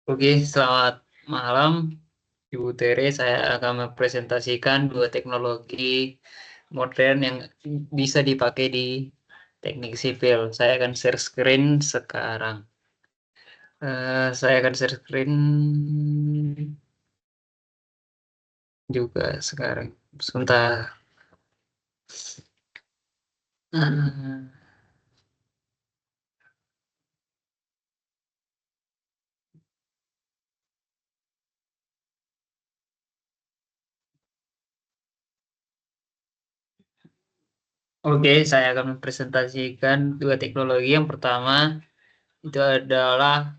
Oke, selamat malam, Ibu Tere. Saya akan mempresentasikan dua teknologi modern yang bisa dipakai di teknik sipil. Saya akan share screen sekarang. Saya akan share screen juga sekarang. Sebentar. Eh, Oke, saya akan mempresentasikan dua teknologi. Yang pertama itu adalah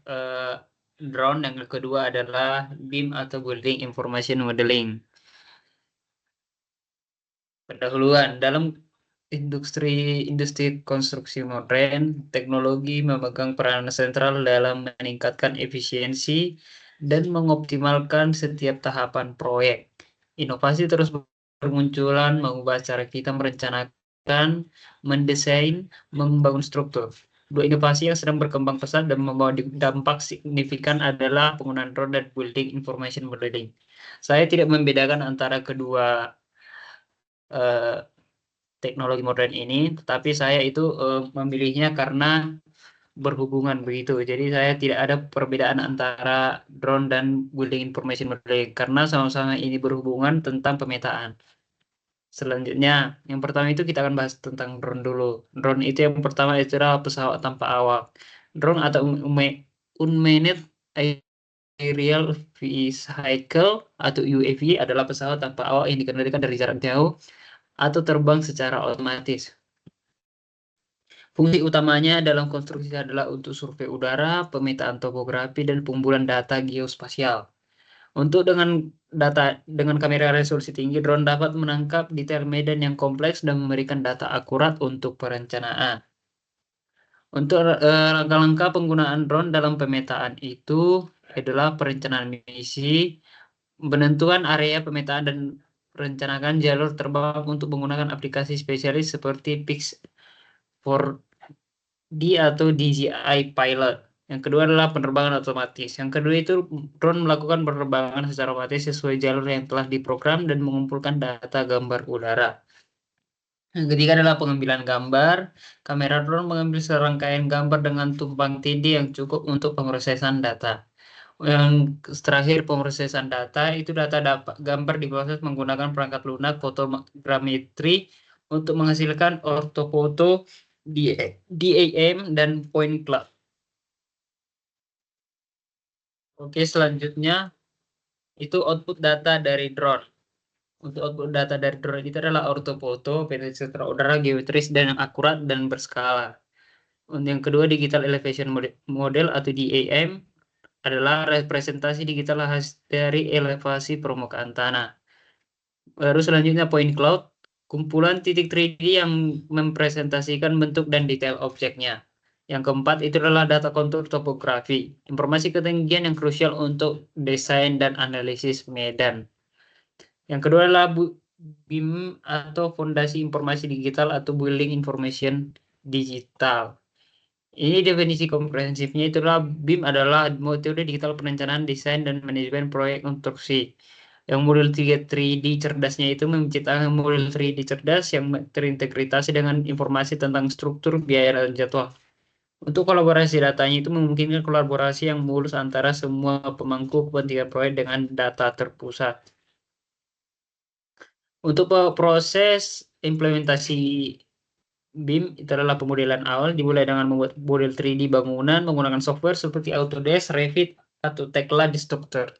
drone, yang kedua adalah BIM atau Building Information Modeling. Pendahuluan dalam industri industri konstruksi modern, teknologi memegang peran sentral dalam meningkatkan efisiensi dan mengoptimalkan setiap tahapan proyek. Inovasi terus bermunculan mengubah cara kita merencanakan, mendesain, membangun struktur. Dua inovasi yang sedang berkembang pesat dan membawa dampak signifikan adalah penggunaan drone dan building information modeling. Saya tidak membedakan antara kedua eh, teknologi modern ini, tetapi saya itu memilihnya karena berhubungan begitu. Jadi saya tidak ada perbedaan antara drone dan building information modeling karena sama-sama ini berhubungan tentang pemetaan. Selanjutnya, yang pertama itu kita akan bahas tentang drone dulu. Drone itu yang pertama itu adalah pesawat tanpa awak. Drone atau unmanned aerial vehicle atau UAV adalah pesawat tanpa awak yang dikendalikan dari jarak jauh atau terbang secara otomatis. Fungsi utamanya dalam konstruksi adalah untuk survei udara, pemetaan topografi, dan pengumpulan data geospasial. Untuk dengan kamera resolusi tinggi, drone dapat menangkap detail medan yang kompleks dan memberikan data akurat untuk perencanaan. Untuk langkah-langkah penggunaan drone dalam pemetaan itu adalah perencanaan misi, penentuan area pemetaan, dan perencanaan jalur terbang untuk menggunakan aplikasi spesialis seperti Pix4D atau DJI Pilot. Yang kedua adalah penerbangan otomatis. Yang kedua itu drone melakukan penerbangan secara otomatis sesuai jalur yang telah diprogram dan mengumpulkan data gambar udara. Yang ketiga adalah pengambilan gambar. Kamera drone mengambil serangkaian gambar dengan tumpang tindih yang cukup untuk pemrosesan data. Yang terakhir pemrosesan data itu data dapat gambar diproses menggunakan perangkat lunak fotogrametri untuk menghasilkan ortofoto, DAM, dan point cloud. Oke, selanjutnya itu output data dari drone. Untuk output data dari drone itu adalah ortofoto, penetrasi udara, geometris, dan yang akurat dan berskala. Untuk yang kedua, digital elevation model atau DEM adalah representasi digital dari elevasi permukaan tanah. Baru selanjutnya point cloud, kumpulan titik 3D yang mempresentasikan bentuk dan detail objeknya. Yang keempat itu adalah data kontur topografi, informasi ketinggian yang krusial untuk desain dan analisis medan. Yang kedua adalah BIM atau Fondasi Informasi Digital atau Building Information Digital. Ini definisi komprehensifnya itulah BIM adalah metode digital perencanaan, desain, dan manajemen proyek konstruksi. Yang model 3D cerdasnya itu menciptakan model 3D cerdas yang terintegrasi dengan informasi tentang struktur, biaya, dan jadwal. Untuk kolaborasi datanya itu memungkinkan kolaborasi yang mulus antara semua pemangku kepentingan proyek dengan data terpusat. Untuk proses implementasi BIM itu adalah pemodelan awal dimulai dengan membuat model 3D bangunan menggunakan software seperti Autodesk, Revit, atau Tekla Destructor.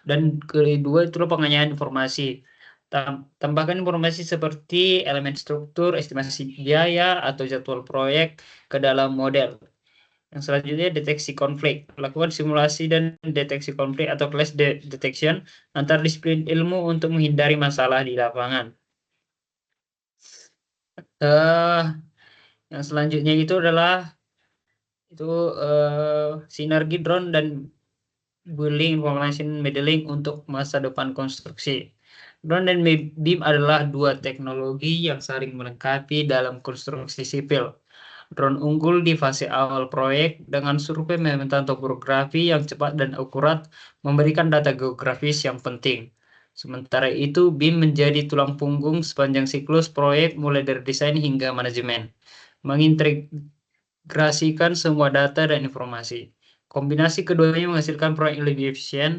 Dan kedua itu penganyaan informasi. Tambahkan informasi seperti elemen struktur, estimasi biaya, atau jadwal proyek ke dalam model. Yang selanjutnya deteksi konflik. Lakukan simulasi dan deteksi konflik atau clash detection antar disiplin ilmu untuk menghindari masalah di lapangan. Eh, yang selanjutnya itu adalah sinergi drone dan building information modeling untuk masa depan konstruksi. Drone dan BIM adalah dua teknologi yang saling melengkapi dalam konstruksi sipil. Drone unggul di fase awal proyek dengan survei meminta topografi yang cepat dan akurat, memberikan data geografis yang penting. Sementara itu, BIM menjadi tulang punggung sepanjang siklus proyek mulai dari desain hingga manajemen, mengintegrasikan semua data dan informasi. Kombinasi keduanya menghasilkan proyek yang lebih efisien,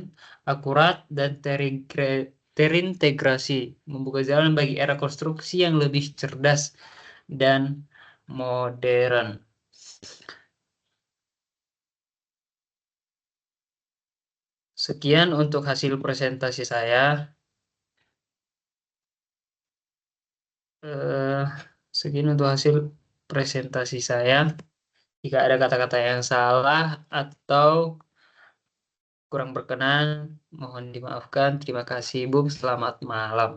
akurat, dan terintegrasi, membuka jalan bagi era konstruksi yang lebih cerdas dan modern. Sekian untuk hasil presentasi saya. Eh, Sekian untuk hasil presentasi saya. Jika ada kata-kata yang salah atau kurang berkenan, mohon dimaafkan. Terima kasih, Bung. Selamat malam.